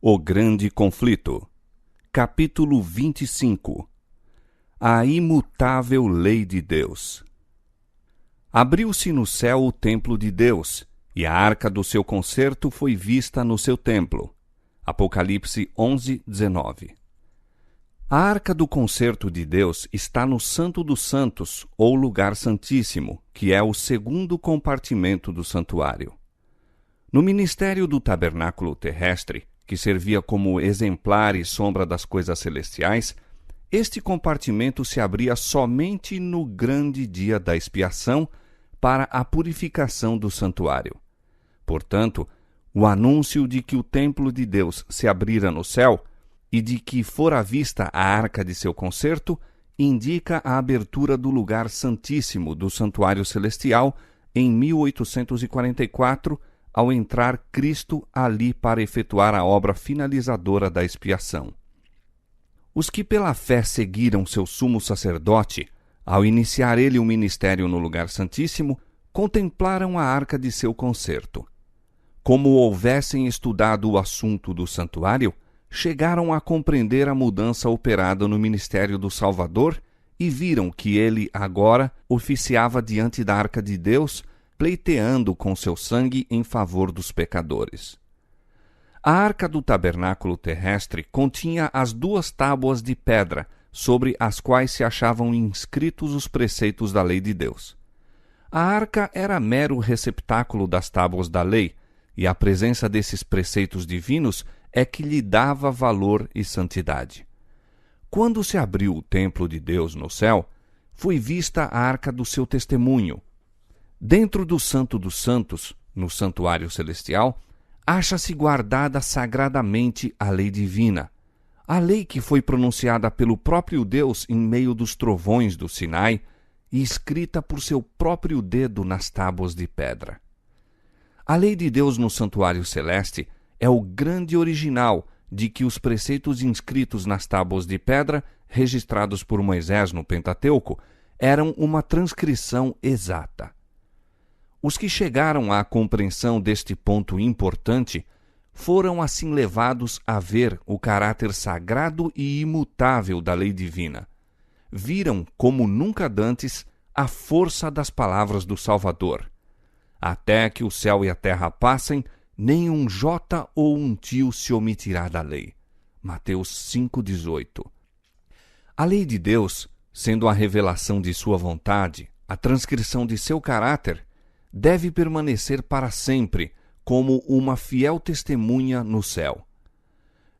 O grande conflito. Capítulo 25. A imutável lei de Deus. Abriu-se no céu o templo de Deus, e a arca do seu concerto foi vista no seu templo. Apocalipse 11:19. A arca do concerto de Deus está no Santo dos Santos, ou lugar santíssimo, que é o segundo compartimento do santuário. No ministério do tabernáculo terrestre, que servia como exemplar e sombra das coisas celestiais, este compartimento se abria somente no grande dia da expiação para a purificação do santuário. Portanto, o anúncio de que o templo de Deus se abrira no céu e de que fora vista a arca de seu concerto indica a abertura do lugar santíssimo do santuário celestial em 1844, ao entrar Cristo ali para efetuar a obra finalizadora da expiação. Os que pela fé seguiram seu sumo sacerdote, ao iniciar ele o ministério no lugar santíssimo, contemplaram a arca de seu concerto. Como houvessem estudado o assunto do santuário, chegaram a compreender a mudança operada no ministério do Salvador e viram que ele agora oficiava diante da arca de Deus, pleiteando com seu sangue em favor dos pecadores. A arca do tabernáculo terrestre continha as 2 tábuas de pedra, sobre as quais se achavam inscritos os preceitos da lei de Deus. A arca era mero receptáculo das tábuas da lei, e a presença desses preceitos divinos é que lhe dava valor e santidade. Quando se abriu o templo de Deus no céu, foi vista a arca do seu testemunho. Dentro do Santo dos Santos, no santuário celestial, acha-se guardada sagradamente a lei divina, a lei que foi pronunciada pelo próprio Deus em meio dos trovões do Sinai e escrita por seu próprio dedo nas tábuas de pedra. A lei de Deus no santuário celeste é o grande original de que os preceitos inscritos nas tábuas de pedra, registrados por Moisés no Pentateuco, eram uma transcrição exata. Os que chegaram à compreensão deste ponto importante foram assim levados a ver o caráter sagrado e imutável da lei divina. Viram, como nunca dantes, a força das palavras do Salvador. Até que o céu e a terra passem, nem um jota ou um tio se omitirá da lei. Mateus 5,18. A lei de Deus, sendo a revelação de sua vontade, a transcrição de seu caráter, deve permanecer para sempre como uma fiel testemunha no céu.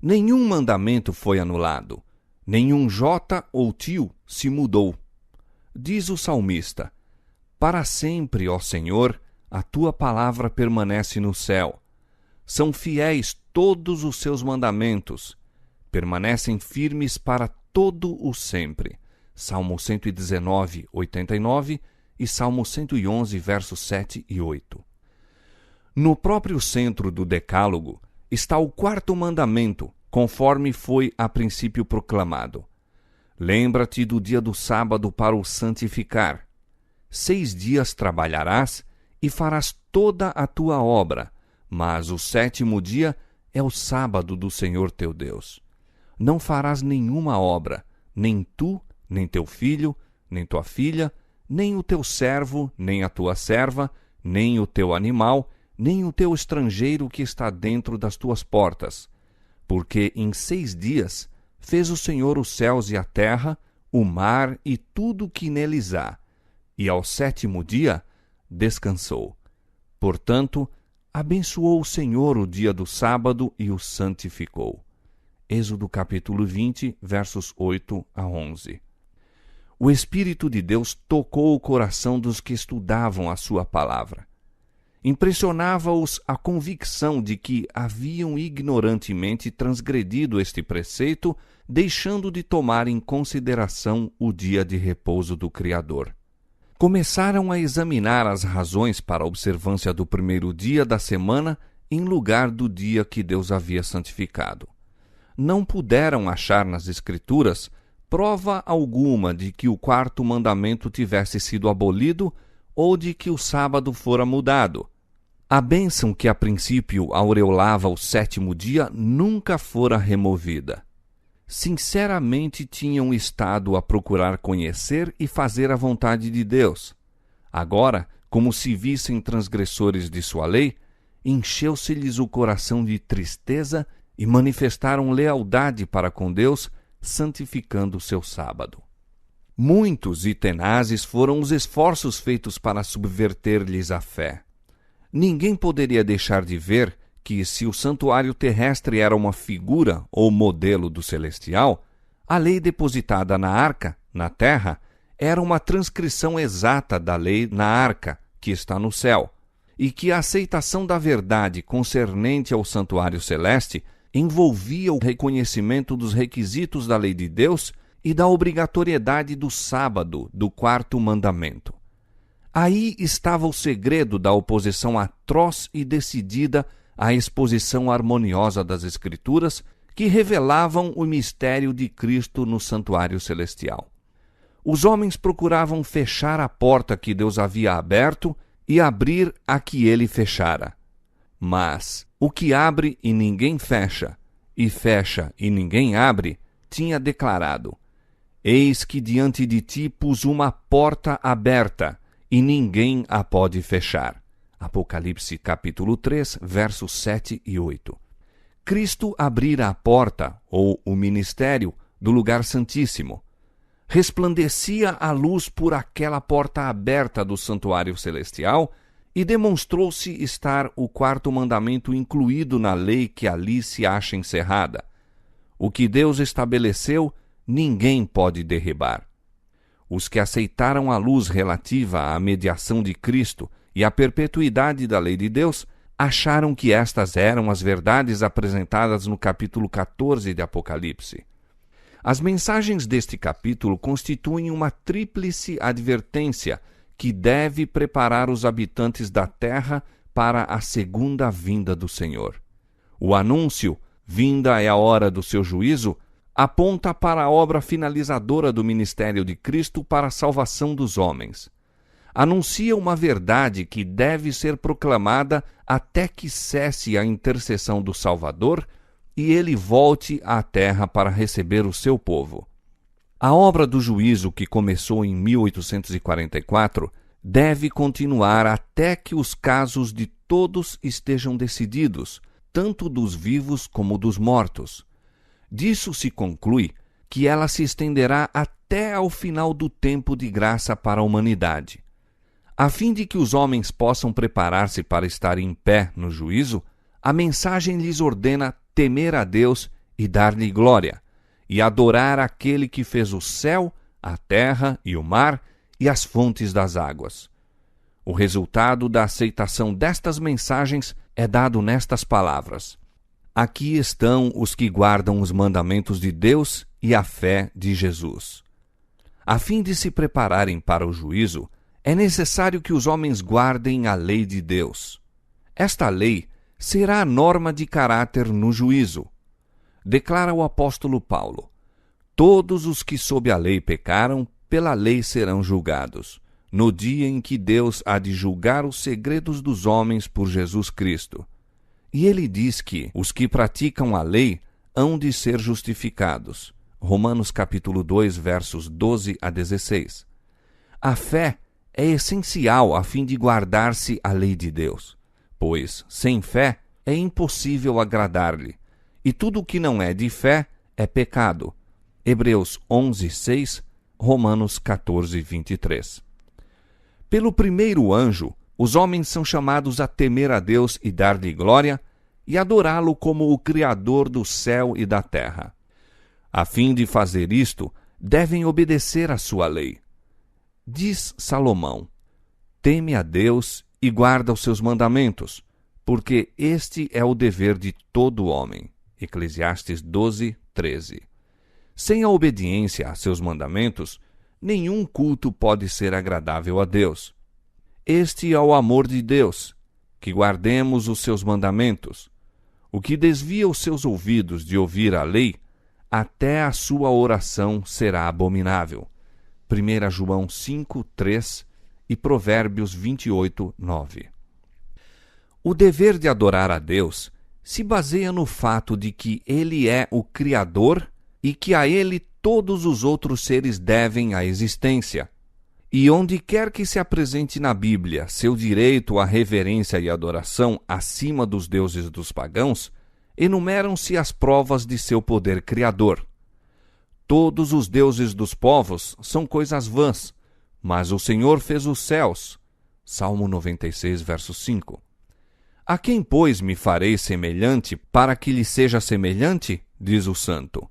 Nenhum mandamento foi anulado, nenhum jota ou tio se mudou. Diz o salmista: para sempre, ó Senhor, a tua palavra permanece no céu. São fiéis todos os seus mandamentos, permanecem firmes para todo o sempre. Salmo 119, 89 e Salmo 111, versos 7 e 8. No próprio centro do Decálogo está o 4º mandamento, conforme foi a princípio proclamado. Lembra-te do dia do sábado para o santificar. 6 dias trabalharás e farás toda a tua obra, mas o 7º dia é o sábado do Senhor teu Deus. Não farás nenhuma obra, nem tu, nem teu filho, nem tua filha, nem o teu servo, nem a tua serva, nem o teu animal, nem o teu estrangeiro que está dentro das tuas portas. Porque em 6 dias fez o Senhor os céus e a terra, o mar e tudo o que neles há, e ao 7º dia descansou. Portanto, abençoou o Senhor o dia do sábado e o santificou. Êxodo capítulo 20, versos 8 a 11. O Espírito de Deus tocou o coração dos que estudavam a sua palavra. Impressionava-os a convicção de que haviam ignorantemente transgredido este preceito, deixando de tomar em consideração o dia de repouso do Criador. Começaram a examinar as razões para a observância do 1º dia da semana em lugar do dia que Deus havia santificado. Não puderam achar nas Escrituras prova alguma de que o 4º mandamento tivesse sido abolido ou de que o sábado fora mudado. A bênção que a princípio aureolava o sétimo dia nunca fora removida. Sinceramente tinham estado a procurar conhecer e fazer a vontade de Deus. Agora, como se vissem transgressores de sua lei, encheu-se-lhes o coração de tristeza e manifestaram lealdade para com Deus, santificando o seu sábado. Muitos e tenazes foram os esforços feitos para subverter-lhes a fé. Ninguém poderia deixar de ver que, se o santuário terrestre era uma figura ou modelo do celestial, a lei depositada na arca, na terra, era uma transcrição exata da lei na arca, que está no céu, e que a aceitação da verdade concernente ao santuário celeste envolvia o reconhecimento dos requisitos da lei de Deus e da obrigatoriedade do sábado, do quarto mandamento. Aí estava o segredo da oposição atroz e decidida à exposição harmoniosa das Escrituras, que revelavam o mistério de Cristo no santuário celestial. Os homens procuravam fechar a porta que Deus havia aberto e abrir a que ele fechara. Mas o que abre e ninguém fecha, e fecha e ninguém abre, tinha declarado: Eis que diante de ti pus uma porta aberta, e ninguém a pode fechar. Apocalipse capítulo 3, versos 7 e 8. Cristo abrira a porta, ou o ministério, do lugar santíssimo. Resplandecia a luz por aquela porta aberta do santuário celestial e demonstrou-se estar o quarto mandamento incluído na lei que ali se acha encerrada. O que Deus estabeleceu, ninguém pode derribar. Os que aceitaram a luz relativa à mediação de Cristo e à perpetuidade da lei de Deus acharam que estas eram as verdades apresentadas no capítulo 14 de Apocalipse. As mensagens deste capítulo constituem uma tríplice advertência que deve preparar os habitantes da terra para a segunda vinda do Senhor. O anúncio, vinda é a hora do seu juízo, aponta para a obra finalizadora do ministério de Cristo para a salvação dos homens. Anuncia uma verdade que deve ser proclamada até que cesse a intercessão do Salvador e ele volte à terra para receber o seu povo. A obra do juízo, que começou em 1844, deve continuar até que os casos de todos estejam decididos, tanto dos vivos como dos mortos. Disso se conclui que ela se estenderá até ao final do tempo de graça para a humanidade. A fim de que os homens possam preparar-se para estar em pé no juízo, a mensagem lhes ordena temer a Deus e dar-lhe glória, e adorar aquele que fez o céu, a terra e o mar e as fontes das águas. O resultado da aceitação destas mensagens é dado nestas palavras: Aqui estão os que guardam os mandamentos de Deus e a fé de Jesus. A fim de se prepararem para o juízo, é necessário que os homens guardem a lei de Deus. Esta lei será a norma de caráter no juízo. Declara o apóstolo Paulo: Todos os que sob a lei pecaram, pela lei serão julgados, no dia em que Deus há de julgar os segredos dos homens por Jesus Cristo. E ele diz que os que praticam a lei hão de ser justificados. Romanos capítulo 2, versos 12 a 16. A fé é essencial a fim de guardar-se a lei de Deus, pois, sem fé, é impossível agradar-lhe, e tudo o que não é de fé é pecado. Hebreus 11, 6, Romanos 14, 23. Pelo primeiro anjo, os homens são chamados a temer a Deus e dar-lhe glória, e adorá-lo como o Criador do céu e da terra. A fim de fazer isto, devem obedecer à sua lei. Diz Salomão: Teme a Deus e guarda os seus mandamentos, porque este é o dever de todo homem. Eclesiastes 12, 13. Sem a obediência a seus mandamentos, nenhum culto pode ser agradável a Deus. Este é o amor de Deus, que guardemos os seus mandamentos. O que desvia os seus ouvidos de ouvir a lei, até a sua oração será abominável. 1 João 5, 3 e Provérbios 28, 9. O dever de adorar a Deus se baseia no fato de que Ele é o Criador e que a Ele todos os outros seres devem a existência. E onde quer que se apresente na Bíblia seu direito à reverência e adoração acima dos deuses dos pagãos, enumeram-se as provas de seu poder criador. Todos os deuses dos povos são coisas vãs, mas o Senhor fez os céus. Salmo 96, verso 5. A quem, pois, me farei semelhante para que lhe seja semelhante? Diz o santo.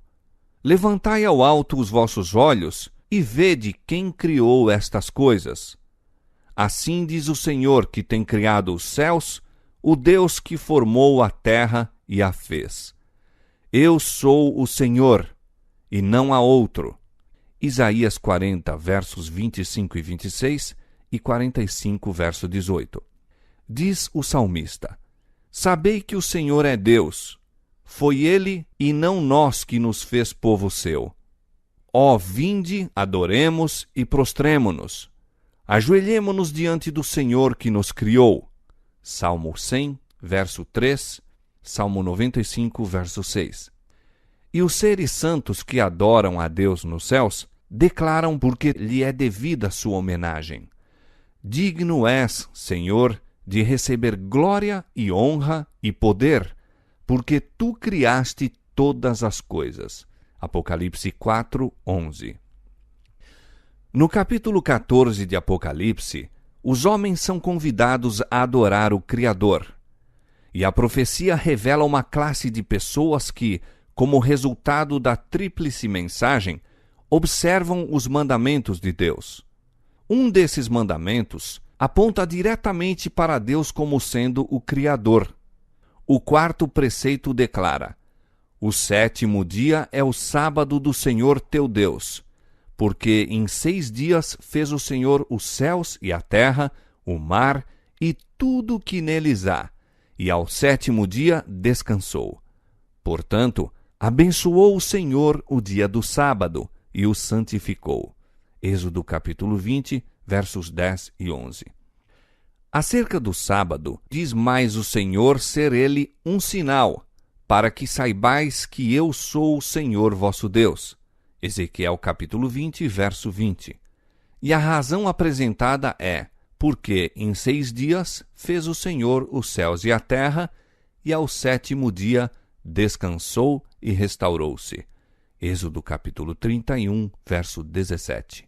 Levantai ao alto os vossos olhos e vede quem criou estas coisas. Assim diz o Senhor que tem criado os céus, o Deus que formou a terra e a fez. Eu sou o Senhor, e não há outro. Isaías 40, versos 25 e 26 e 45, verso 18. Diz o salmista: Sabei que o Senhor é Deus. Foi Ele e não nós que nos fez povo seu. Ó, vinde, adoremos e prostremo-nos. Ajoelhemo-nos diante do Senhor que nos criou. Salmo 100, verso 3, Salmo 95, verso 6. E os seres santos que adoram a Deus nos céus declaram porque lhe é devida sua homenagem. Digno és, Senhor, de receber glória e honra e poder, porque tu criaste todas as coisas. Apocalipse 4, 11. No capítulo 14 de Apocalipse, os homens são convidados a adorar o Criador. E a profecia revela uma classe de pessoas que, como resultado da tríplice mensagem, observam os mandamentos de Deus. Um desses mandamentos aponta diretamente para Deus como sendo o Criador. O quarto preceito declara: O sétimo dia é o sábado do Senhor teu Deus, porque em 6 dias fez o Senhor os céus e a terra, o mar e tudo o que neles há, e ao sétimo dia descansou. Portanto, abençoou o Senhor o dia do sábado e o santificou. Êxodo capítulo 20, versos 10 e 11. Acerca do sábado, diz mais o Senhor ser ele um sinal, para que saibais que eu sou o Senhor vosso Deus. Ezequiel capítulo 20, verso 20. E a razão apresentada é, porque em 6 dias fez o Senhor os céus e a terra, e ao sétimo dia descansou e restaurou-se. Êxodo capítulo 31, verso 17.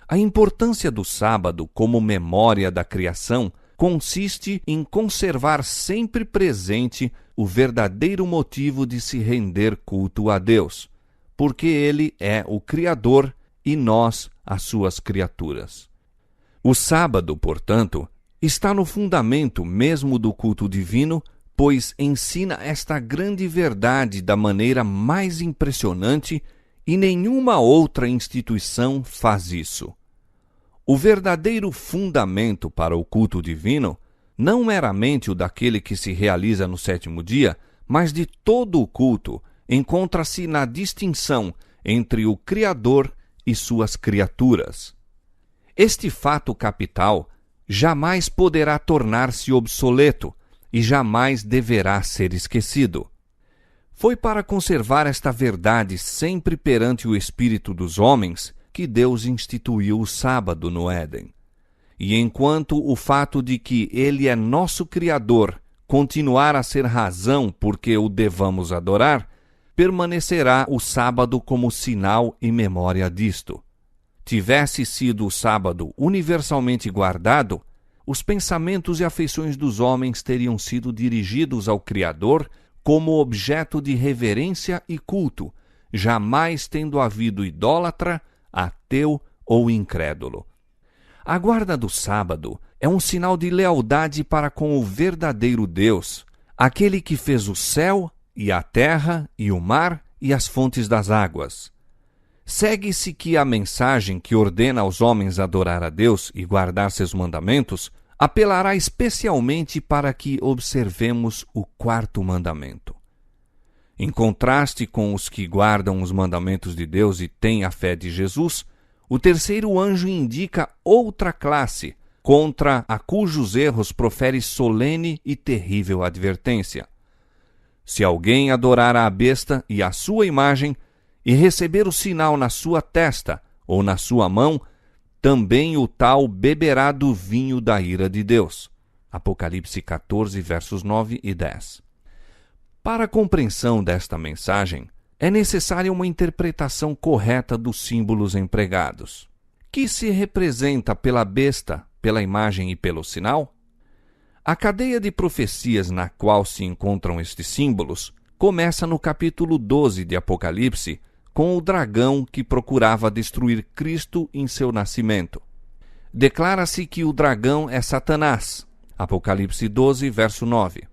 A importância do sábado como memória da criação consiste em conservar sempre presente o verdadeiro motivo de se render culto a Deus, porque Ele é o Criador e nós as suas criaturas. O sábado, portanto, está no fundamento mesmo do culto divino, pois ensina esta grande verdade da maneira mais impressionante e nenhuma outra instituição faz isso. O verdadeiro fundamento para o culto divino, não meramente o daquele que se realiza no sétimo dia, mas de todo o culto, encontra-se na distinção entre o Criador e suas criaturas. Este fato capital jamais poderá tornar-se obsoleto e jamais deverá ser esquecido. Foi para conservar esta verdade sempre perante o espírito dos homens que Deus instituiu o sábado no Éden. E enquanto o fato de que Ele é nosso Criador continuar a ser razão por que o devamos adorar, permanecerá o sábado como sinal e memória disto. Tivesse sido o sábado universalmente guardado, os pensamentos e afeições dos homens teriam sido dirigidos ao Criador como objeto de reverência e culto, jamais tendo havido idólatra, ateu ou incrédulo. A guarda do sábado é um sinal de lealdade para com o verdadeiro Deus, aquele que fez o céu e a terra e o mar e as fontes das águas. Segue-se que a mensagem que ordena aos homens adorar a Deus e guardar seus mandamentos apelará especialmente para que observemos o quarto mandamento. Em contraste com os que guardam os mandamentos de Deus e têm a fé de Jesus, o terceiro anjo indica outra classe, contra a cujos erros profere solene e terrível advertência. Se alguém adorar a besta e a sua imagem, e receber o sinal na sua testa ou na sua mão, também o tal beberá do vinho da ira de Deus. Apocalipse 14, versos 9 e 10. Para a compreensão desta mensagem, é necessária uma interpretação correta dos símbolos empregados. Que se representa pela besta, pela imagem e pelo sinal? A cadeia de profecias na qual se encontram estes símbolos começa no capítulo 12 de Apocalipse, com o dragão que procurava destruir Cristo em seu nascimento. Declara-se que o dragão é Satanás. Apocalipse 12, verso 9.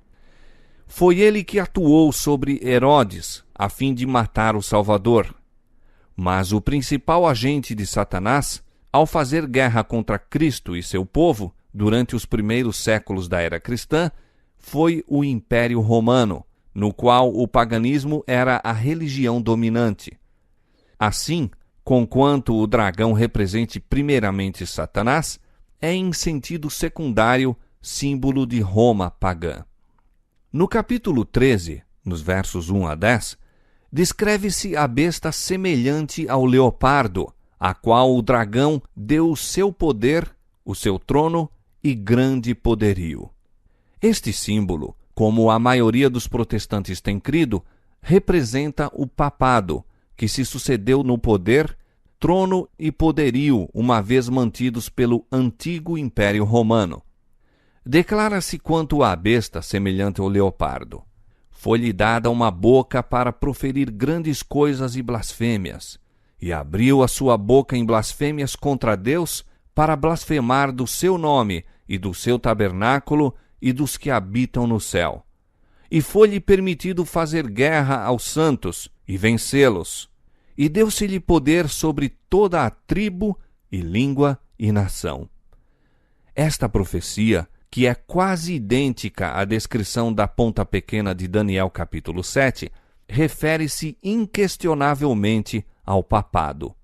Foi ele que atuou sobre Herodes, a fim de matar o Salvador. Mas o principal agente de Satanás, ao fazer guerra contra Cristo e seu povo, durante os primeiros séculos da era cristã, foi o Império Romano, no qual o paganismo era a religião dominante. Assim, conquanto o dragão represente primeiramente Satanás, é em sentido secundário símbolo de Roma pagã. No capítulo 13, nos versos 1 a 10, descreve-se a besta semelhante ao leopardo, a qual o dragão deu o seu poder, o seu trono e grande poderio. Este símbolo, como a maioria dos protestantes tem crido, representa o papado, que se sucedeu no poder, trono e poderio, uma vez mantidos pelo antigo Império Romano. Declara-se quanto à besta semelhante ao leopardo. Foi-lhe dada uma boca para proferir grandes coisas e blasfêmias, e abriu a sua boca em blasfêmias contra Deus, para blasfemar do seu nome e do seu tabernáculo e dos que habitam no céu. E foi-lhe permitido fazer guerra aos santos e vencê-los. E deu-se-lhe poder sobre toda a tribo e língua e nação. Esta profecia, que é quase idêntica à descrição da ponta pequena de Daniel capítulo 7, refere-se inquestionavelmente ao papado.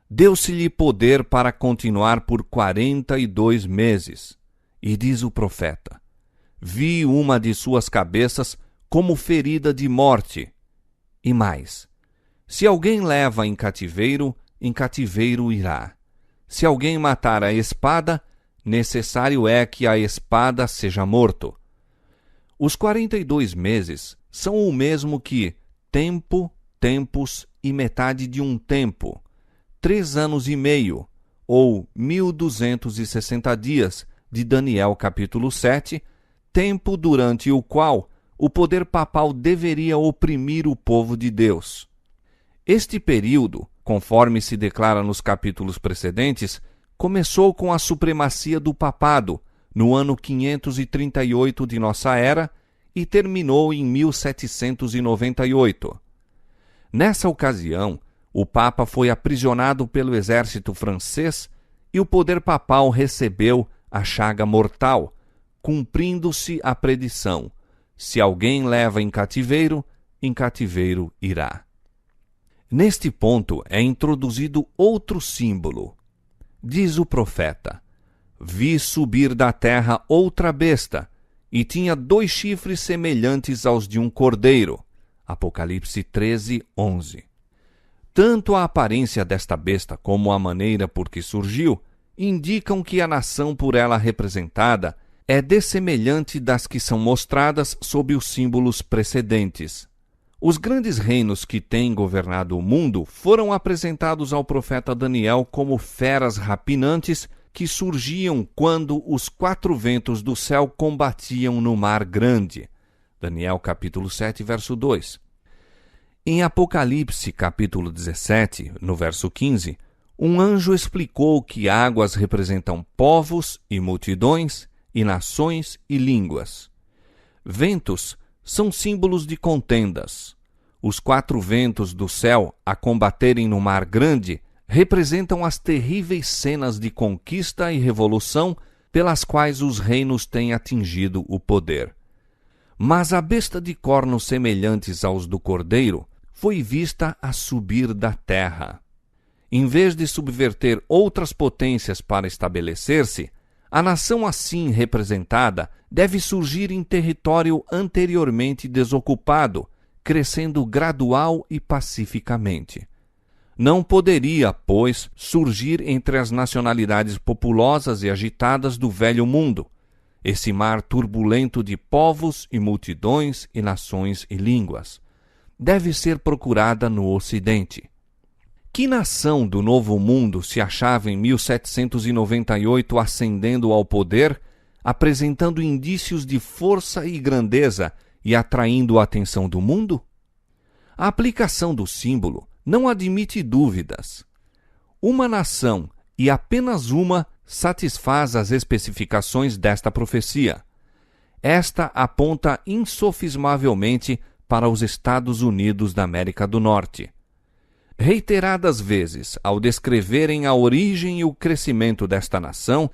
Deu-se-lhe poder para continuar por 42 meses. E diz o profeta: vi uma de suas cabeças como ferida de morte. E mais: se alguém leva em cativeiro irá. Se alguém matar a espada, necessário é que a espada seja morto. Os 42 meses são o mesmo que tempo, tempos e metade de um tempo, 3 anos e meio, ou 1260 dias, de Daniel capítulo 7, tempo durante o qual o poder papal deveria oprimir o povo de Deus. Este período, conforme se declara nos capítulos precedentes, começou com a supremacia do papado, no ano 538 de nossa era, e terminou em 1798. Nessa ocasião, o Papa foi aprisionado pelo exército francês e o poder papal recebeu a chaga mortal, cumprindo-se a predição: se alguém leva em cativeiro irá. Neste ponto é introduzido outro símbolo. Diz o profeta: vi subir da terra outra besta, e tinha 2 chifres semelhantes aos de um cordeiro. Apocalipse 13, 11. Tanto a aparência desta besta como a maneira por que surgiu indicam que a nação por ela representada é dessemelhante das que são mostradas sob os símbolos precedentes. Os grandes reinos que têm governado o mundo foram apresentados ao profeta Daniel como feras rapinantes que surgiam quando os 4 ventos do céu combatiam no mar grande. Daniel capítulo 7, verso 2. Em Apocalipse capítulo 17, no verso 15, um anjo explicou que águas representam povos e multidões e nações e línguas. Ventos são símbolos de contendas. Os 4 ventos do céu a combaterem no mar grande representam as terríveis cenas de conquista e revolução pelas quais os reinos têm atingido o poder. Mas a besta de cornos semelhantes aos do cordeiro foi vista a subir da terra. Em vez de subverter outras potências para estabelecer-se, A nação assim representada deve surgir em território anteriormente desocupado, crescendo gradual e pacificamente. Não poderia, pois, surgir entre as nacionalidades populosas e agitadas do velho mundo, esse mar turbulento de povos e multidões e nações e línguas. Deve ser procurada no Ocidente. Que nação do Novo Mundo se achava em 1798 ascendendo ao poder, apresentando indícios de força e grandeza e atraindo a atenção do mundo? A aplicação do símbolo não admite dúvidas. Uma nação, e apenas uma, satisfaz as especificações desta profecia. Esta aponta insofismavelmente para os Estados Unidos da América do Norte. Reiteradas vezes, ao descreverem a origem e o crescimento desta nação,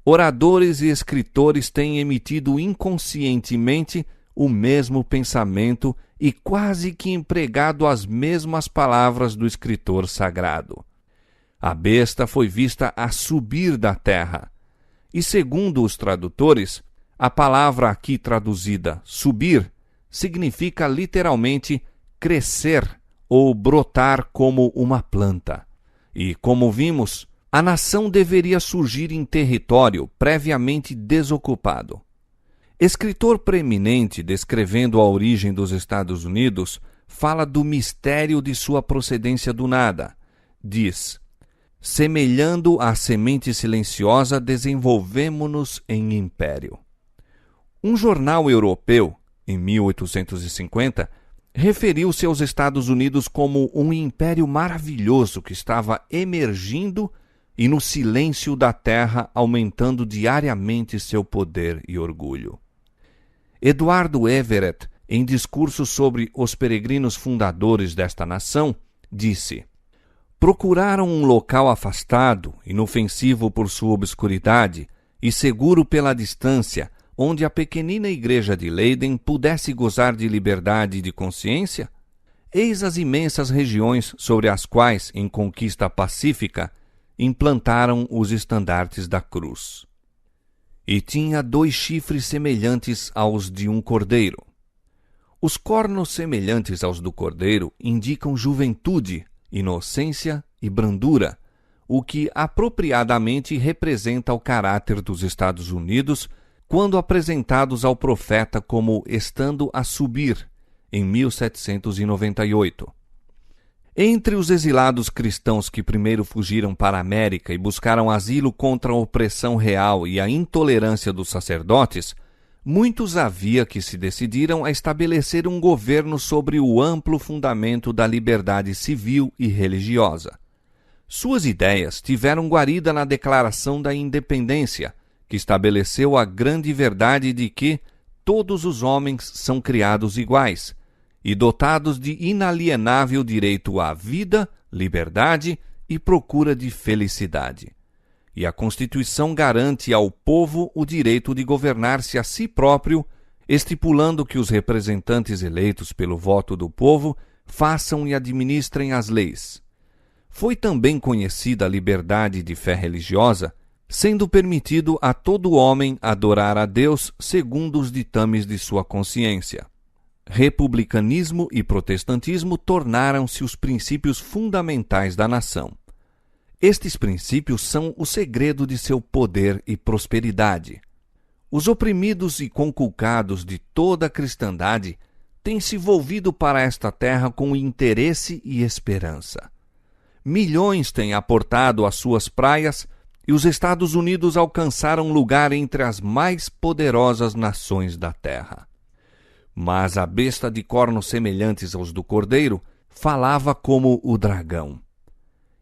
oradores e escritores têm emitido inconscientemente o mesmo pensamento e quase que empregado as mesmas palavras do escritor sagrado. A besta foi vista a subir da terra. E segundo os tradutores, a palavra aqui traduzida subir significa literalmente crescer ou brotar como uma planta. E, como vimos, a nação deveria surgir em território previamente desocupado. Escritor preeminente descrevendo a origem dos Estados Unidos fala do mistério de sua procedência do nada. Diz: semelhando à semente silenciosa, desenvolvemo-nos em império. Um jornal europeu, em 1850, referiu-se aos Estados Unidos como um império maravilhoso que estava emergindo e no silêncio da terra aumentando diariamente seu poder e orgulho. Eduardo Everett, em discurso sobre os peregrinos fundadores desta nação, disse: procuraram um local afastado, inofensivo por sua obscuridade e seguro pela distância, onde a pequenina igreja de Leiden pudesse gozar de liberdade de consciência? Eis as imensas regiões sobre as quais, em conquista pacífica, implantaram os estandartes da cruz. E tinha 2 chifres semelhantes aos de um cordeiro. Os cornos semelhantes aos do cordeiro indicam juventude, inocência e brandura, o que apropriadamente representa o caráter dos Estados Unidos quando apresentados ao profeta como estando a subir, em 1798. Entre os exilados cristãos que primeiro fugiram para a América e buscaram asilo contra a opressão real e a intolerância dos sacerdotes, muitos havia que se decidiram a estabelecer um governo sobre o amplo fundamento da liberdade civil e religiosa. Suas ideias tiveram guarida na Declaração da Independência, que estabeleceu a grande verdade de que todos os homens são criados iguais e dotados de inalienável direito à vida, liberdade e procura de felicidade. E a Constituição garante ao povo o direito de governar-se a si próprio, estipulando que os representantes eleitos pelo voto do povo façam e administrem as leis. Foi também conhecida a liberdade de fé religiosa, sendo permitido a todo homem adorar a Deus segundo os ditames de sua consciência. Republicanismo e protestantismo tornaram-se os princípios fundamentais da nação. Estes princípios são o segredo de seu poder e prosperidade. Os oprimidos e conculcados de toda a cristandade têm se volvido para esta terra com interesse e esperança. Milhões têm aportado às suas praias e os Estados Unidos alcançaram lugar entre as mais poderosas nações da terra. Mas a besta de cornos semelhantes aos do cordeiro falava como o dragão,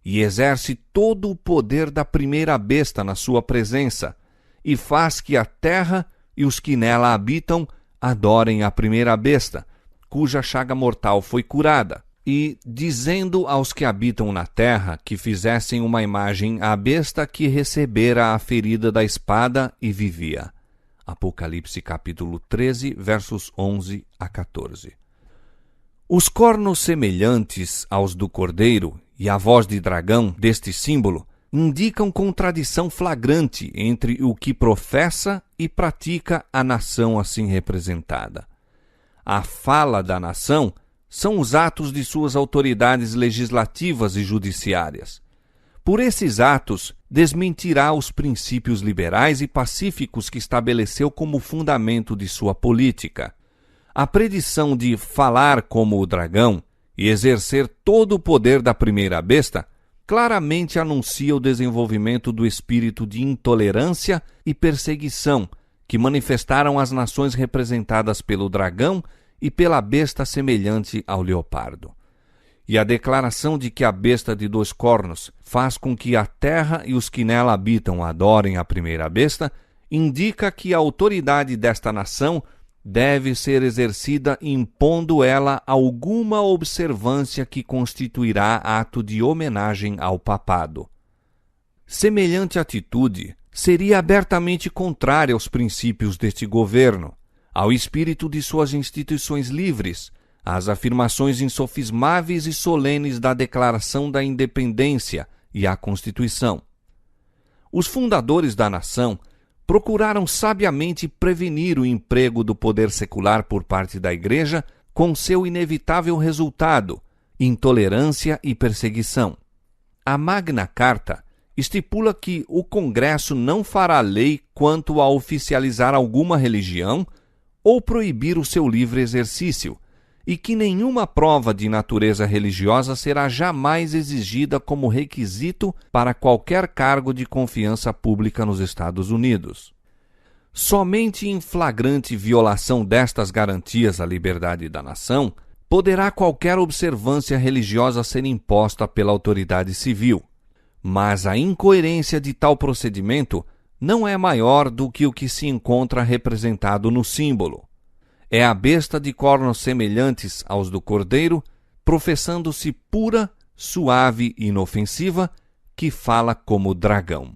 e exerce todo o poder da primeira besta na sua presença, e faz que a terra e os que nela habitam adorem a primeira besta, cuja chaga mortal foi curada, e dizendo aos que habitam na terra que fizessem uma imagem à besta que recebera a ferida da espada e vivia. Apocalipse capítulo 13, versos 11 a 14. Os cornos semelhantes aos do cordeiro e a voz de dragão deste símbolo indicam contradição flagrante entre o que professa e pratica a nação assim representada. A fala da nação são os atos de suas autoridades legislativas e judiciárias. Por esses atos, desmentirá os princípios liberais e pacíficos que estabeleceu como fundamento de sua política. A predição de falar como o dragão e exercer todo o poder da primeira besta claramente anuncia o desenvolvimento do espírito de intolerância e perseguição que manifestaram as nações representadas pelo dragão e pela besta semelhante ao leopardo. E a declaração de que a besta de 2 cornos faz com que a terra e os que nela habitam adorem a primeira besta, indica que a autoridade desta nação deve ser exercida impondo ela alguma observância que constituirá ato de homenagem ao papado. Semelhante atitude seria abertamente contrária aos princípios deste governo, ao espírito de suas instituições livres, às afirmações insofismáveis e solenes da Declaração da Independência e à Constituição. Os fundadores da nação procuraram sabiamente prevenir o emprego do poder secular por parte da Igreja, com seu inevitável resultado, intolerância e perseguição. A Magna Carta estipula que o Congresso não fará lei quanto a oficializar alguma religião ou proibir o seu livre exercício, e que nenhuma prova de natureza religiosa será jamais exigida como requisito para qualquer cargo de confiança pública nos Estados Unidos. Somente em flagrante violação destas garantias à liberdade da nação poderá qualquer observância religiosa ser imposta pela autoridade civil. Mas a incoerência de tal procedimento não é maior do que o que se encontra representado no símbolo. É a besta de cornos semelhantes aos do cordeiro, professando-se pura, suave e inofensiva, que fala como dragão.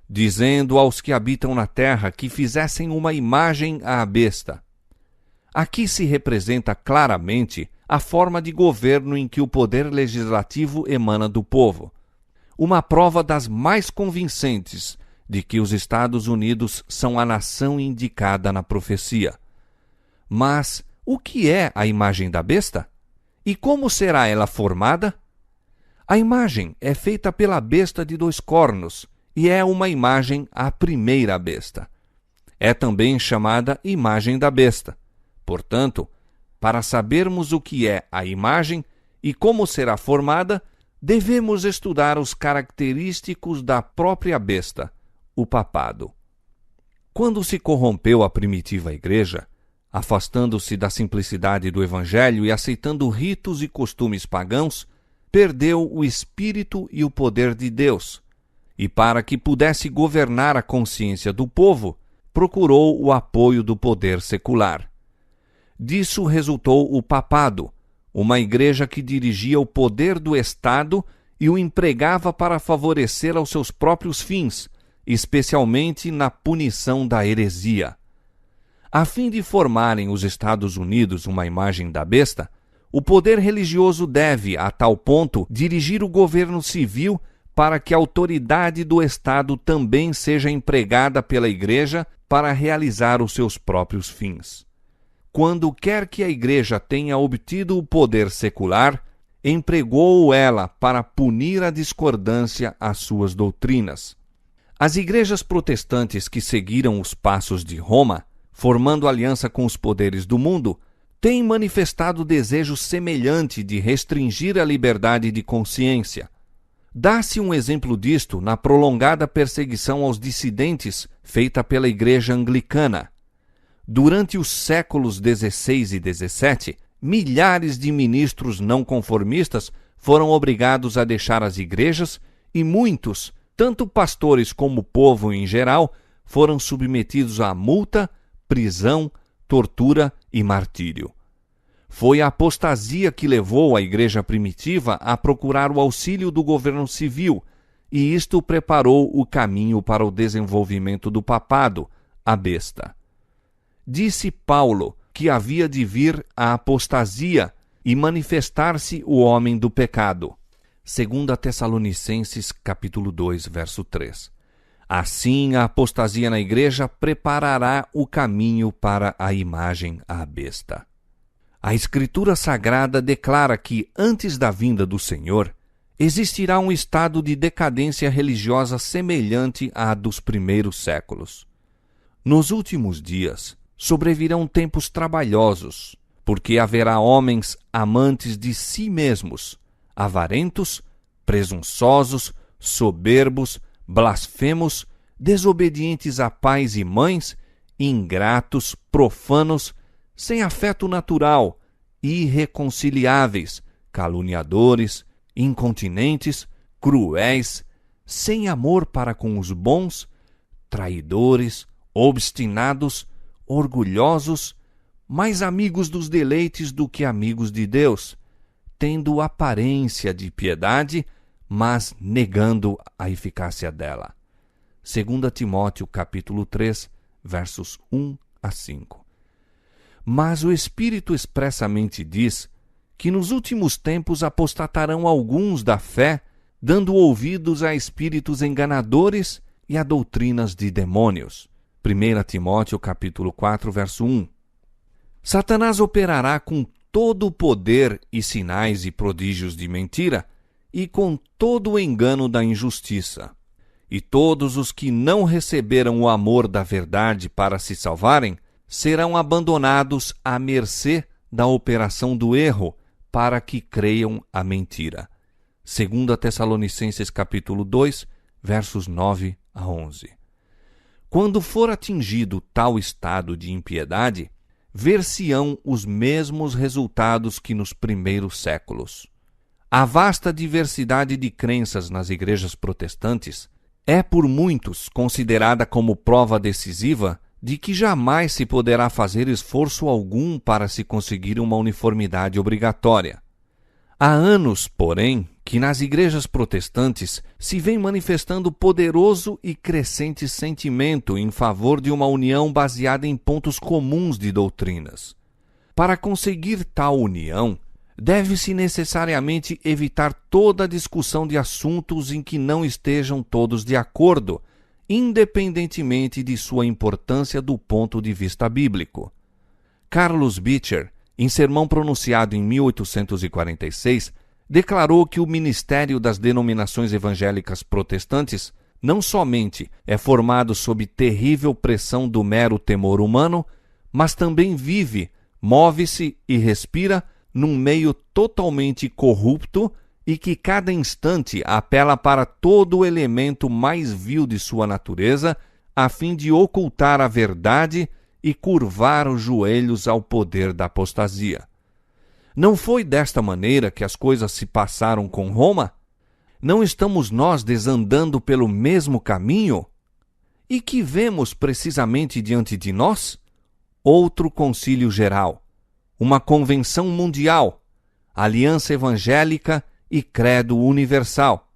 Dizendo aos que habitam na terra que fizessem uma imagem à besta. Aqui se representa claramente a forma de governo em que o poder legislativo emana do povo. Uma prova das mais convincentes de que os Estados Unidos são a nação indicada na profecia. Mas o que é a imagem da besta? E como será ela formada? A imagem é feita pela besta de 2 cornos e é uma imagem à primeira besta. É também chamada imagem da besta. Portanto, para sabermos o que é a imagem e como será formada, devemos estudar os característicos da própria besta, o papado. Quando se corrompeu a primitiva igreja, afastando-se da simplicidade do Evangelho e aceitando ritos e costumes pagãos, perdeu o espírito e o poder de Deus, e para que pudesse governar a consciência do povo, procurou o apoio do poder secular. Disso resultou o papado, uma igreja que dirigia o poder do Estado e o empregava para favorecer aos seus próprios fins, especialmente na punição da heresia. A fim de formarem os Estados Unidos uma imagem da besta, o poder religioso deve, a tal ponto, dirigir o governo civil para que a autoridade do Estado também seja empregada pela Igreja para realizar os seus próprios fins. Quando quer que a Igreja tenha obtido o poder secular, empregou ela para punir a discordância às suas doutrinas. As igrejas protestantes que seguiram os passos de Roma, formando aliança com os poderes do mundo, têm manifestado desejo semelhante de restringir a liberdade de consciência. Dá-se um exemplo disto na prolongada perseguição aos dissidentes feita pela Igreja Anglicana. Durante os séculos XVI e XVII, milhares de ministros não conformistas foram obrigados a deixar as igrejas e muitos, tanto pastores como povo em geral, foram submetidos a multa, prisão, tortura e martírio. Foi a apostasia que levou a igreja primitiva a procurar o auxílio do governo civil, e isto preparou o caminho para o desenvolvimento do papado, a besta. Disse Paulo que havia de vir a apostasia e manifestar-se o homem do pecado. 2 Tessalonicenses capítulo 2, verso 3. Assim, a apostasia na igreja preparará o caminho para a imagem à besta. A Escritura Sagrada declara que, antes da vinda do Senhor, existirá um estado de decadência religiosa semelhante à dos primeiros séculos. Nos últimos dias, sobrevirão tempos trabalhosos, porque haverá homens amantes de si mesmos, avarentos, presunçosos, soberbos, blasfemos, desobedientes a pais e mães, ingratos, profanos, sem afeto natural, irreconciliáveis, caluniadores, incontinentes, cruéis, sem amor para com os bons, traidores, obstinados, orgulhosos, mais amigos dos deleites do que amigos de Deus, tendo aparência de piedade, mas negando a eficácia dela. 2 Timóteo capítulo 3, versos 1 a 5. Mas o Espírito expressamente diz que nos últimos tempos apostatarão alguns da fé, dando ouvidos a espíritos enganadores e a doutrinas de demônios. 1 Timóteo capítulo 4, verso 1. Satanás operará com todo o poder e sinais e prodígios de mentira e com todo o engano da injustiça. E todos os que não receberam o amor da verdade para se salvarem serão abandonados à mercê da operação do erro para que creiam a mentira. 2 Tessalonicenses capítulo 2, versos 9 a 11. Quando for atingido tal estado de impiedade, ver-se-ão os mesmos resultados que nos primeiros séculos. A vasta diversidade de crenças nas igrejas protestantes é por muitos considerada como prova decisiva de que jamais se poderá fazer esforço algum para se conseguir uma uniformidade obrigatória. Há anos, porém, que nas igrejas protestantes se vem manifestando poderoso e crescente sentimento em favor de uma união baseada em pontos comuns de doutrinas. Para conseguir tal união, deve-se necessariamente evitar toda discussão de assuntos em que não estejam todos de acordo, independentemente de sua importância do ponto de vista bíblico. Carlos Beecher, em sermão pronunciado em 1846, declarou que o ministério das denominações evangélicas protestantes não somente é formado sob terrível pressão do mero temor humano, mas também vive, move-se e respira num meio totalmente corrupto e que cada instante apela para todo o elemento mais vil de sua natureza, a fim de ocultar a verdade e curvar os joelhos ao poder da apostasia. Não foi desta maneira que as coisas se passaram com Roma? Não estamos nós desandando pelo mesmo caminho? E que vemos precisamente diante de nós? Outro concílio geral, uma convenção mundial, aliança evangélica e credo universal.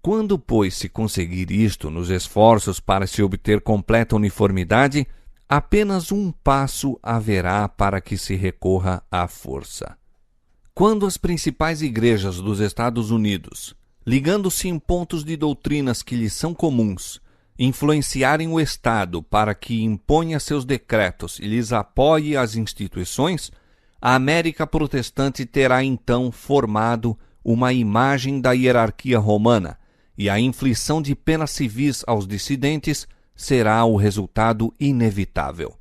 Quando, pois, se conseguir isto nos esforços para se obter completa uniformidade, apenas um passo haverá para que se recorra à força. Quando as principais igrejas dos Estados Unidos, ligando-se em pontos de doutrinas que lhes são comuns, influenciarem o Estado para que imponha seus decretos e lhes apoie as instituições, a América protestante terá então formado uma imagem da hierarquia romana, e a inflição de penas civis aos dissidentes será o resultado inevitável.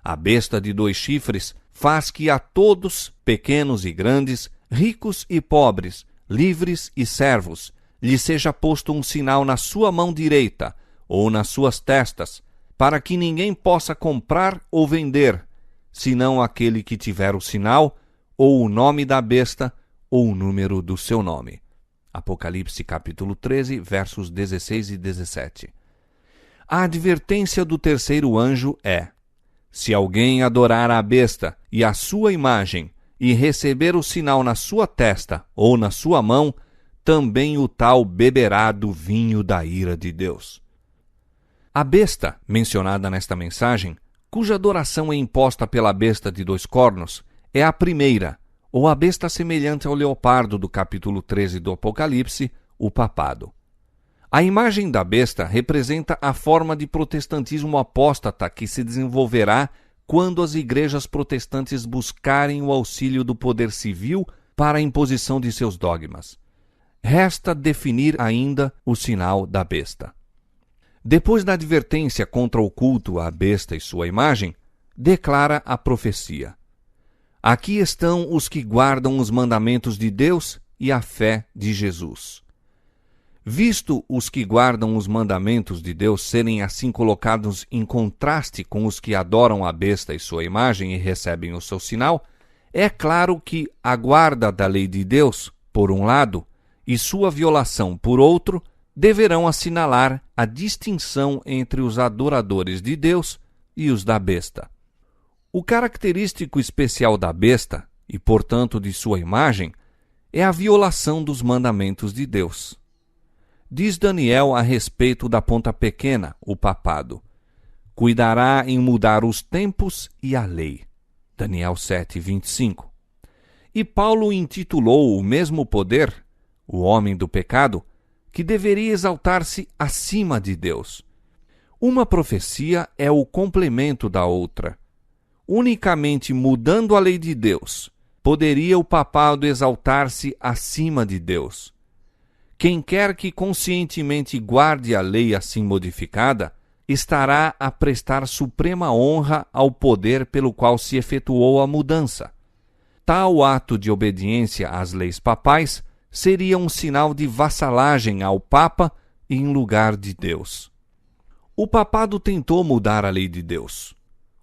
A besta de 2 chifres faz que a todos, pequenos e grandes, ricos e pobres, livres e servos, lhe seja posto um sinal na sua mão direita ou nas suas testas, para que ninguém possa comprar ou vender, senão aquele que tiver o sinal, ou o nome da besta, ou o número do seu nome. Apocalipse capítulo 13, versos 16 e 17. A advertência do terceiro anjo é: se alguém adorar a besta e a sua imagem, e receber o sinal na sua testa ou na sua mão, também o tal beberá do vinho da ira de Deus. A besta, mencionada nesta mensagem, cuja adoração é imposta pela besta de 2 cornos, é a primeira, ou a besta semelhante ao leopardo do capítulo 13 do Apocalipse, o papado. A imagem da besta representa a forma de protestantismo apóstata que se desenvolverá quando as igrejas protestantes buscarem o auxílio do poder civil para a imposição de seus dogmas. Resta definir ainda o sinal da besta. Depois da advertência contra o culto à besta e sua imagem, declara a profecia: aqui estão os que guardam os mandamentos de Deus e a fé de Jesus. Visto os que guardam os mandamentos de Deus serem assim colocados em contraste com os que adoram a besta e sua imagem e recebem o seu sinal, é claro que a guarda da lei de Deus, por um lado, e sua violação, por outro, deverão assinalar a distinção entre os adoradores de Deus e os da besta. O característico especial da besta, e portanto de sua imagem, é a violação dos mandamentos de Deus. Diz Daniel a respeito da ponta pequena, o papado: cuidará em mudar os tempos e a lei. Daniel 7:25. E Paulo intitulou o mesmo poder, o homem do pecado, que deveria exaltar-se acima de Deus. Uma profecia é o complemento da outra. Unicamente mudando a lei de Deus, poderia o papado exaltar-se acima de Deus. Quem quer que conscientemente guarde a lei assim modificada, estará a prestar suprema honra ao poder pelo qual se efetuou a mudança. Tal ato de obediência às leis papais seria um sinal de vassalagem ao Papa em lugar de Deus. O papado tentou mudar a lei de Deus.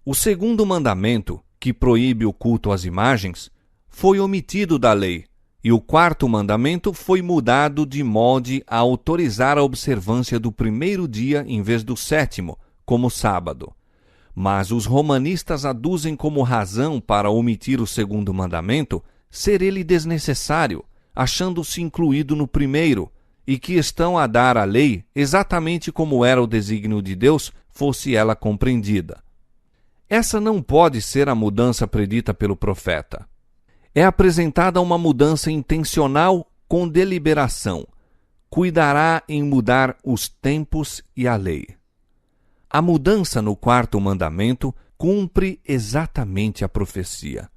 O segundo mandamento, que proíbe o culto às imagens, foi omitido da lei, e o quarto mandamento foi mudado de molde a autorizar a observância do primeiro dia em vez do sétimo, como sábado. Mas os romanistas aduzem como razão para omitir o segundo mandamento ser ele desnecessário, achando-se incluído no primeiro, e que estão a dar à lei exatamente como era o desígnio de Deus, fosse ela compreendida. Essa não pode ser a mudança predita pelo profeta. É apresentada uma mudança intencional com deliberação. Cuidará em mudar os tempos e a lei. A mudança no quarto mandamento cumpre exatamente a profecia.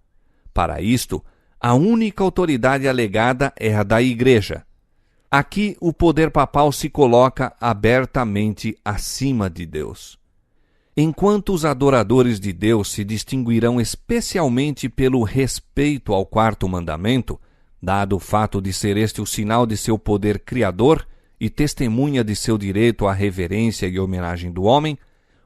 Para isto, a única autoridade alegada é a da Igreja. Aqui o poder papal se coloca abertamente acima de Deus. Enquanto os adoradores de Deus se distinguirão especialmente pelo respeito ao quarto mandamento, dado o fato de ser este o sinal de seu poder criador e testemunha de seu direito à reverência e homenagem do homem,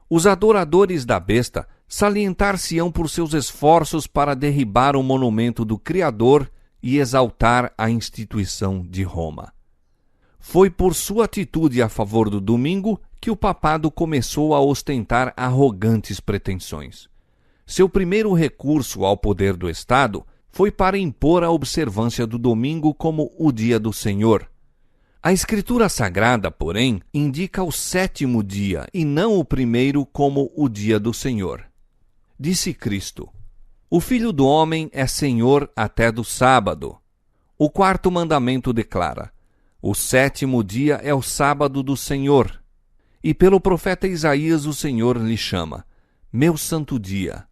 os adoradores da besta salientar-se-ão por seus esforços para derribar o monumento do Criador e exaltar a instituição de Roma. Foi por sua atitude a favor do domingo que o papado começou a ostentar arrogantes pretensões. Seu primeiro recurso ao poder do Estado foi para impor a observância do domingo como o dia do Senhor. A Escritura Sagrada, porém, indica o sétimo dia e não o primeiro como o dia do Senhor. Disse Cristo: o Filho do Homem é Senhor até do sábado. O quarto mandamento declara: o sétimo dia é o sábado do Senhor. E pelo profeta Isaías o Senhor lhe chama meu santo dia.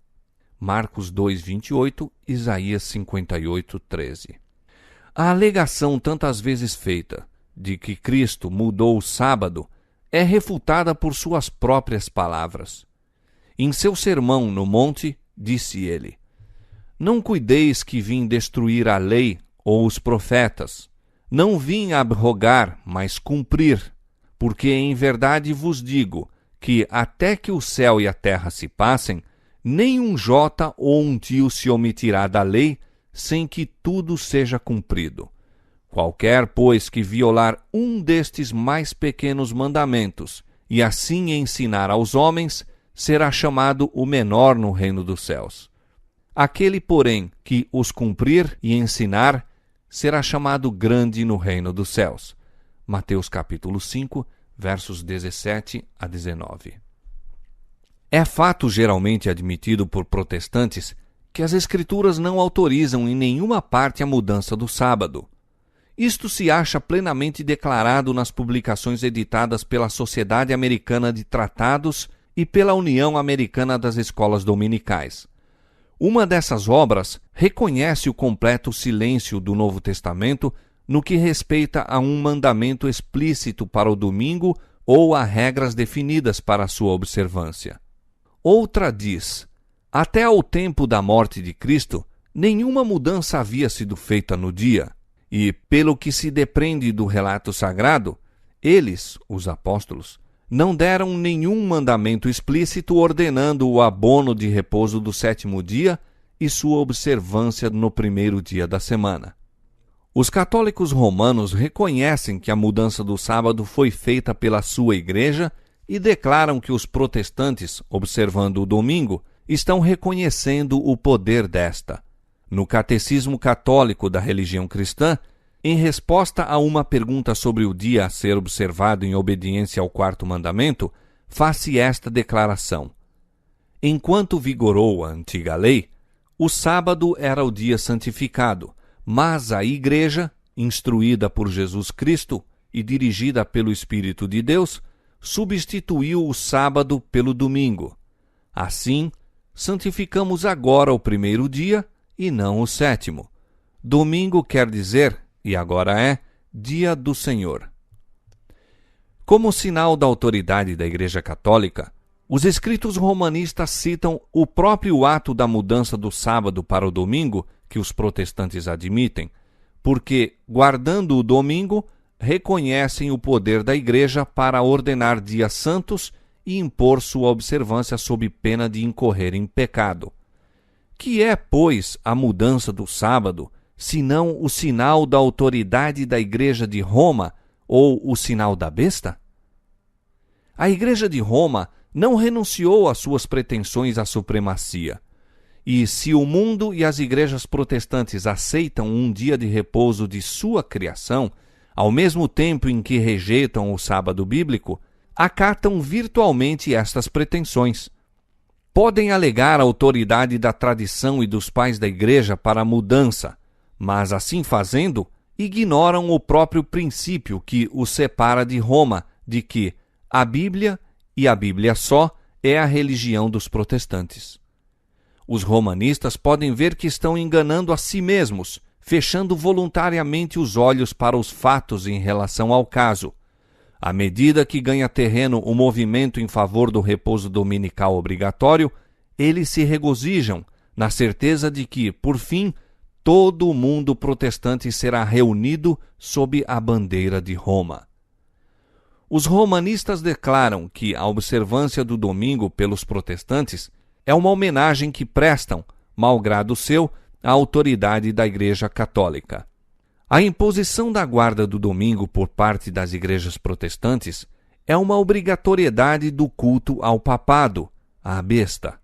Marcos 2:28, Isaías 58:13. A alegação tantas vezes feita de que Cristo mudou o sábado é refutada por suas próprias palavras. Em seu sermão no monte, disse ele: não cuideis que vim destruir a lei ou os profetas. Não vim abrogar, mas cumprir. Porque em verdade vos digo que até que o céu e a terra se passem, nem um jota ou um tio se omitirá da lei, sem que tudo seja cumprido. Qualquer, pois, que violar um destes mais pequenos mandamentos, e assim ensinar aos homens, será chamado o menor no reino dos céus. Aquele, porém, que os cumprir e ensinar, será chamado grande no reino dos céus. Mateus capítulo 5, versos 17 a 19. É fato geralmente admitido por protestantes que as Escrituras não autorizam em nenhuma parte a mudança do sábado. Isto se acha plenamente declarado nas publicações editadas pela Sociedade Americana de Tratados e pela União Americana das Escolas Dominicais. Uma dessas obras reconhece o completo silêncio do Novo Testamento no que respeita a um mandamento explícito para o domingo ou a regras definidas para a sua observância. Outra diz: até ao tempo da morte de Cristo, nenhuma mudança havia sido feita no dia, e, pelo que se depreende do relato sagrado, eles, os apóstolos, não deram nenhum mandamento explícito ordenando o abono de repouso do sétimo dia e sua observância no primeiro dia da semana. Os católicos romanos reconhecem que a mudança do sábado foi feita pela sua igreja e declaram que os protestantes, observando o domingo, estão reconhecendo o poder desta. No Catecismo Católico da Religião Cristã, em resposta a uma pergunta sobre o dia a ser observado em obediência ao quarto mandamento, faz-se esta declaração: enquanto vigorou a antiga lei, o sábado era o dia santificado, mas a Igreja, instruída por Jesus Cristo e dirigida pelo Espírito de Deus, substituiu o sábado pelo domingo. Assim, santificamos agora o primeiro dia e não o sétimo. Domingo quer dizer, e agora é, dia do Senhor. Como sinal da autoridade da Igreja Católica, os escritos romanistas citam o próprio ato da mudança do sábado para o domingo que os protestantes admitem, porque, guardando o domingo, reconhecem o poder da Igreja para ordenar dias santos e impor sua observância sob pena de incorrer em pecado. Que é, pois, a mudança do sábado, senão o sinal da autoridade da Igreja de Roma ou o sinal da besta? A Igreja de Roma não renunciou às suas pretensões à supremacia. E se o mundo e as igrejas protestantes aceitam um dia de repouso de sua criação, ao mesmo tempo em que rejeitam o sábado bíblico, acatam virtualmente estas pretensões. Podem alegar a autoridade da tradição e dos pais da igreja para a mudança, mas assim fazendo, ignoram o próprio princípio que os separa de Roma, de que a Bíblia, e a Bíblia só, é a religião dos protestantes. Os romanistas podem ver que estão enganando a si mesmos, fechando voluntariamente os olhos para os fatos em relação ao caso. À medida que ganha terreno o movimento em favor do repouso dominical obrigatório, eles se regozijam, na certeza de que, por fim, todo o mundo protestante será reunido sob a bandeira de Roma. Os romanistas declaram que a observância do domingo pelos protestantes é uma homenagem que prestam, malgrado seu, à autoridade da Igreja Católica. A imposição da guarda do domingo por parte das igrejas protestantes é uma obrigatoriedade do culto ao papado, à besta.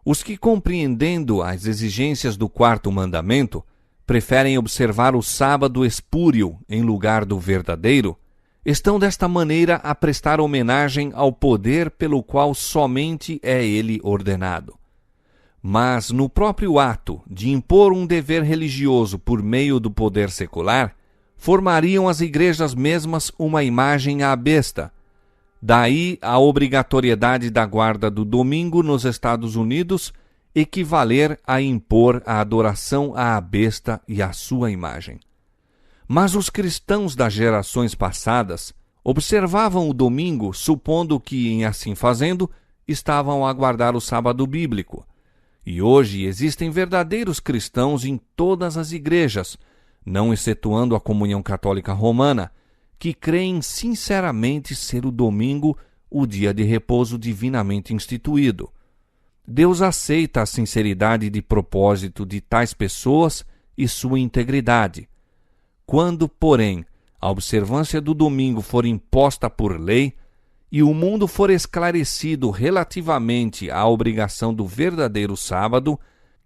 Os que, compreendendo as exigências do quarto mandamento, preferem observar o sábado espúrio em lugar do verdadeiro, estão desta maneira a prestar homenagem ao poder pelo qual somente é ele ordenado. Mas no próprio ato de impor um dever religioso por meio do poder secular, formariam as igrejas mesmas uma imagem à besta. Daí a obrigatoriedade da guarda do domingo nos Estados Unidos equivaler a impor a adoração à besta e à sua imagem. Mas os cristãos das gerações passadas observavam o domingo supondo que, em assim fazendo, estavam a guardar o sábado bíblico. E hoje existem verdadeiros cristãos em todas as igrejas, não excetuando a comunhão católica romana, que creem sinceramente ser o domingo o dia de repouso divinamente instituído. Deus aceita a sinceridade de propósito de tais pessoas e sua integridade. Quando, porém, a observância do domingo for imposta por lei e o mundo for esclarecido relativamente à obrigação do verdadeiro sábado,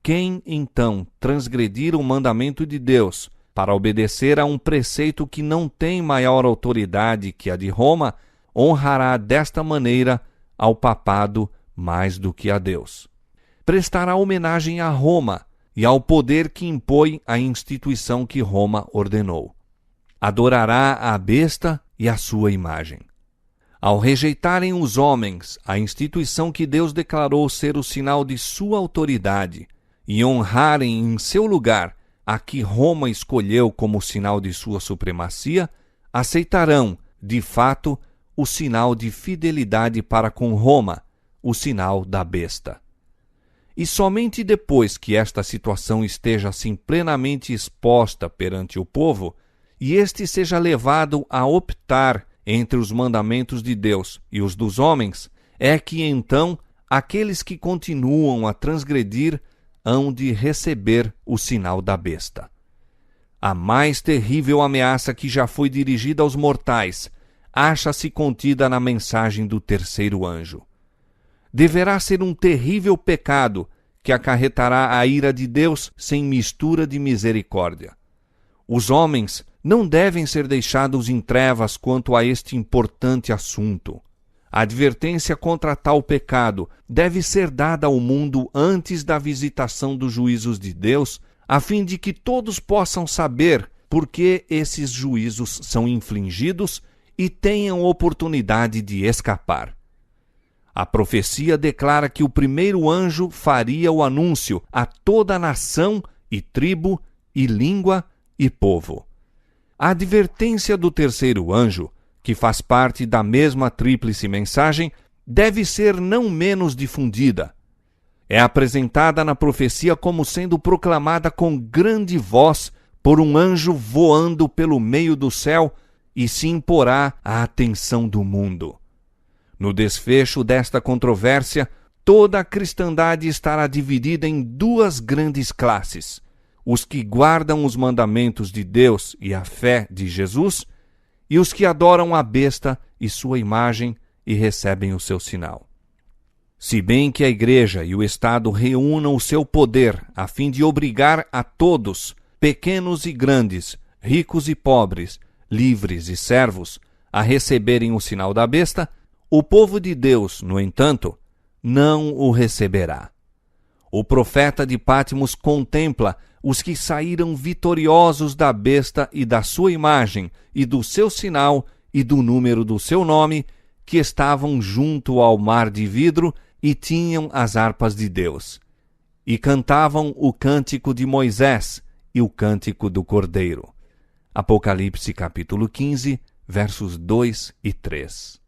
quem, então, transgredir o mandamento de Deus para obedecer a um preceito que não tem maior autoridade que a de Roma, honrará desta maneira ao papado mais do que a Deus. prestará homenagem a Roma e ao poder que impõe a instituição que Roma ordenou. Adorará a besta e a sua imagem. Ao rejeitarem os homens a instituição que Deus declarou ser o sinal de sua autoridade e honrarem em seu lugar a que Roma escolheu como sinal de sua supremacia, aceitarão, de fato, o sinal de fidelidade para com Roma, o sinal da besta. E somente depois que esta situação esteja assim plenamente exposta perante o povo, e este seja levado a optar entre os mandamentos de Deus e os dos homens, é que então aqueles que continuam a transgredir hão de receber o sinal da besta. A mais terrível ameaça que já foi dirigida aos mortais acha-se contida na mensagem do terceiro anjo. Deverá ser um terrível pecado que acarretará a ira de Deus sem mistura de misericórdia. Os homens não devem ser deixados em trevas quanto a este importante assunto. A advertência contra tal pecado deve ser dada ao mundo antes da visitação dos juízos de Deus, a fim de que todos possam saber por que esses juízos são infligidos e tenham oportunidade de escapar. A profecia declara que o primeiro anjo faria o anúncio a toda nação e tribo e língua e povo. A advertência do terceiro anjo, que faz parte da mesma tríplice mensagem, deve ser não menos difundida. É apresentada na profecia como sendo proclamada com grande voz por um anjo voando pelo meio do céu e se imporá à atenção do mundo. No desfecho desta controvérsia, toda a cristandade estará dividida em duas grandes classes: os que guardam os mandamentos de Deus e a fé de Jesus, e os que adoram a besta e sua imagem e recebem o seu sinal. Se bem que a Igreja e o Estado reúnam o seu poder a fim de obrigar a todos, pequenos e grandes, ricos e pobres, livres e servos, a receberem o sinal da besta, o povo de Deus, no entanto, não o receberá. O profeta de Patmos contempla os que saíram vitoriosos da besta e da sua imagem, e do seu sinal e do número do seu nome, que estavam junto ao mar de vidro e tinham as harpas de Deus, e cantavam o cântico de Moisés e o cântico do Cordeiro. Apocalipse capítulo 15, versos 2 e 3.